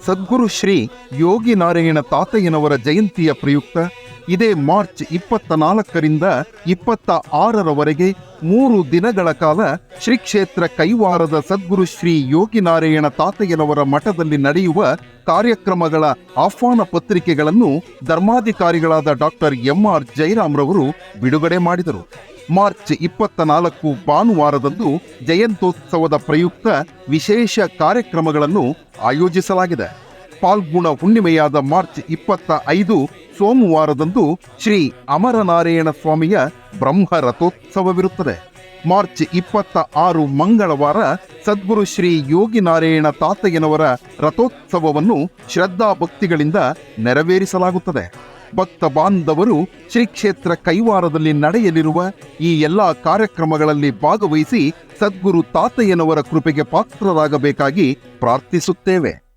ಸದ್ಗುರು ಶ್ರೀ ಯೋಗಿ ನಾರಾಯಣ ತಾತಯ್ಯನವರ ಜಯಂತಿಯ ಪ್ರಯುಕ್ತ ಇದೇ ಮಾರ್ಚ್ 24ರಿಂದ 26ರವರೆಗೆ 3 ದಿನಗಳ ಕಾಲ ಶ್ರೀ ಕ್ಷೇತ್ರ ಕೈವಾರದ ಸದ್ಗುರು ಶ್ರೀ ಯೋಗಿ ನಾರಾಯಣ ತಾತಯ್ಯನವರ ಮಠದಲ್ಲಿ ನಡೆಯುವ ಕಾರ್ಯಕ್ರಮಗಳ ಆಹ್ವಾನ ಪತ್ರಿಕೆಗಳನ್ನು ಧರ್ಮಾಧಿಕಾರಿಗಳಾದ ಡಾಕ್ಟರ್ MR ಜಯರಾಮ್ ರವರು ಬಿಡುಗಡೆ ಮಾಡಿದರು. ಮಾರ್ಚ್ 24 ಭಾನುವಾರದಂದು ಜಯಂತ್ಯೋತ್ಸವದ ಪ್ರಯುಕ್ತ ವಿಶೇಷ ಕಾರ್ಯಕ್ರಮಗಳನ್ನು ಆಯೋಜಿಸಲಾಗಿದೆ. ಫಾಲ್ಗುಣ ಹುಣ್ಣಿಮೆಯಾದ ಮಾರ್ಚ್ 25 ಸೋಮವಾರದಂದು ಶ್ರೀ ಅಮರನಾರಾಯಣ ಸ್ವಾಮಿಯ ಬ್ರಹ್ಮ ರಥೋತ್ಸವವಿರುತ್ತದೆ. ಮಾರ್ಚ್ 26 ಮಂಗಳವಾರ ಸದ್ಗುರು ಶ್ರೀ ಯೋಗಿ ನಾರಾಯಣ ತಾತಯ್ಯನವರ ರಥೋತ್ಸವವನ್ನು ಶ್ರದ್ಧಾ ಭಕ್ತಿಗಳಿಂದ ನೆರವೇರಿಸಲಾಗುತ್ತದೆ. ಭಕ್ತ ಬಾಂಧವರು ಶ್ರೀ ಕ್ಷೇತ್ರ ಕೈವಾರದಲ್ಲಿ ನಡೆಯಲಿರುವ ಈ ಎಲ್ಲ ಕಾರ್ಯಕ್ರಮಗಳಲ್ಲಿ ಭಾಗವಹಿಸಿ ಸದ್ಗುರು ತಾತಯ್ಯನವರ ಕೃಪೆಗೆ ಪಾತ್ರರಾಗಬೇಕಾಗಿ ಪ್ರಾರ್ಥಿಸುತ್ತೇವೆ.